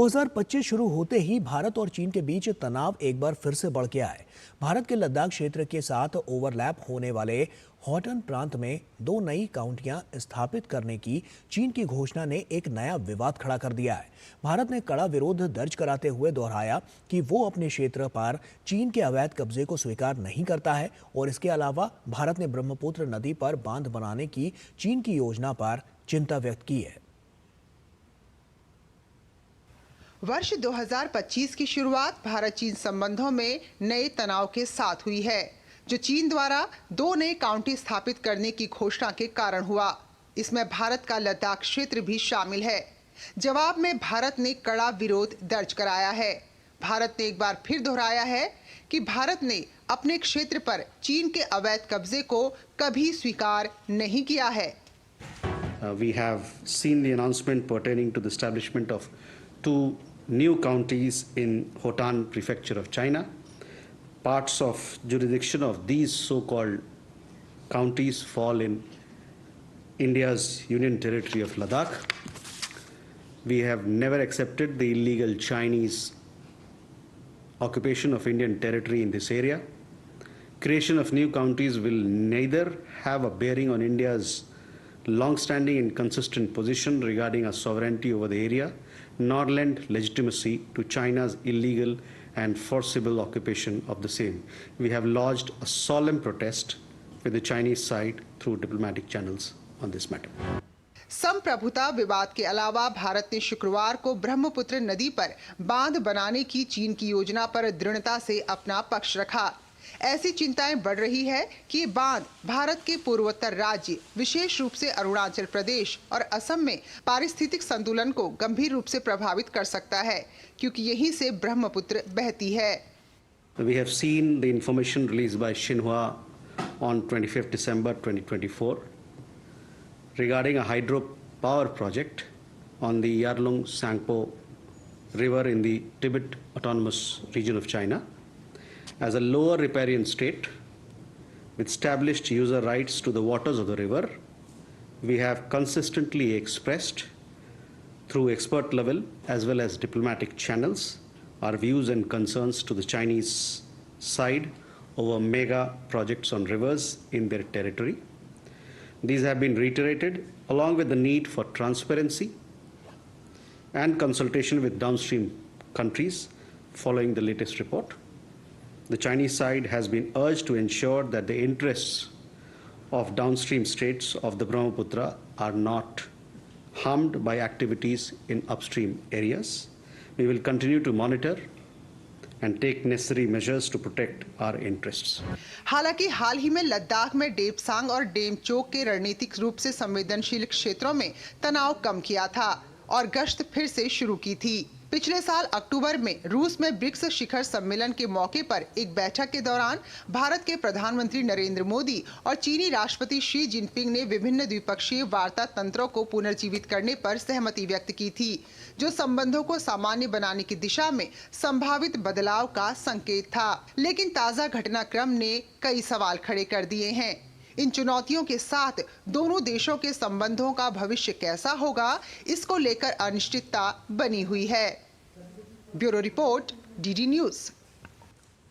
2025 शुरू होते ही भारत और चीन के बीच तनाव एक बार फिर से बढ़ गया है। भारत के लद्दाख क्षेत्र के साथ ओवरलैप होने वाले हॉटन प्रांत में 2 नई काउंटियां स्थापित करने की चीन की घोषणा ने एक नया विवाद खड़ा कर दिया है। भारत ने कड़ा विरोध दर्ज कराते हुए दोहराया कि वो अपने क्षेत्र पर चीन के अवैध कब्जे को स्वीकार नहीं करता है और इसके अलावा भारत ने ब्रह्मपुत्र नदी पर बांध बनाने की चीन की योजना पर चिंता व्यक्त की है। वर्ष 2025 की शुरुआत भारत चीन संबंधों में नए तनाव के साथ हुई है, जो चीन द्वारा 2 नए काउंटी स्थापित करने की घोषणा के कारण हुआ। इसमें भारत का लद्दाख क्षेत्र भी शामिल है। जवाब में भारत ने कड़ा विरोध दर्ज कराया है। भारत ने एक बार फिर दोहराया है कि भारत ने अपने क्षेत्र पर चीन के अवैध कब्जे को कभी स्वीकार नहीं किया है। We have seen the announcement pertaining to the establishment of 2 new counties in Hotan Prefecture of China. Parts of jurisdiction of these so-called counties fall in India's Union Territory of Ladakh. We have never accepted the illegal Chinese occupation of Indian territory in this area. Creation of new counties will neither have a bearing on India's long-standing and consistent position regarding our sovereignty over the area, nor lend legitimacy to China's illegal and forcible occupation of the same. We have lodged a solemn protest with the Chinese side through diplomatic channels on this matter. संप्रभुता विवाद के अलावा भारत ने शुक्रवार को ब्रह्मपुत्र नदी पर बांध बनाने की चीन की योजना पर दृढ़ता से अपना पक्ष रखा। ऐसी चिंताएं बढ़ रही है कि ये बांध भारत के पूर्वोत्तर राज्य, विशेष रूप से अरुणाचल प्रदेश और असम में पारिस्थितिक संतुलन को गंभीर रूप से प्रभावित कर सकता है, क्योंकि यहीं से ब्रह्मपुत्र बहती है। We have seen the information released by Xinhua on 25th December 2024 regarding a hydropower project on the Yarlung Sangpo River in the Tibet Autonomous Region of China. As a lower riparian state with established user rights to the waters of the river, we have consistently expressed through expert level as well as diplomatic channels our views and concerns to the Chinese side over mega projects on rivers in their territory. These have been reiterated along with the need for transparency and consultation with downstream countries following the latest report. The Chinese side has been urged to ensure that the interests of downstream states of the Brahmaputra are not harmed by activities in upstream areas. We will continue to monitor and take necessary measures to protect our interests. हालांकि हाल ही में लद्दाख में डेपसांग और डेमचोक के रणनीतिक रूप से संवेदनशील क्षेत्रों में तनाव कम किया था और गश्त फिर से शुरू की थी। पिछले साल अक्टूबर में रूस में ब्रिक्स शिखर सम्मेलन के मौके पर एक बैठक के दौरान भारत के प्रधानमंत्री नरेंद्र मोदी और चीनी राष्ट्रपति शी जिनपिंग ने विभिन्न द्विपक्षीय वार्ता तंत्रों को पुनर्जीवित करने पर सहमति व्यक्त की थी, जो संबंधों को सामान्य बनाने की दिशा में संभावित बदलाव का संकेत था। लेकिन ताजा घटनाक्रम ने कई सवाल खड़े कर दिए हैं। इन चुनौतियों के साथ दोनों देशों के संबंधों का भविष्य कैसा होगा, इसको लेकर अनिश्चितता बनी हुई है। Bureau report, DD news.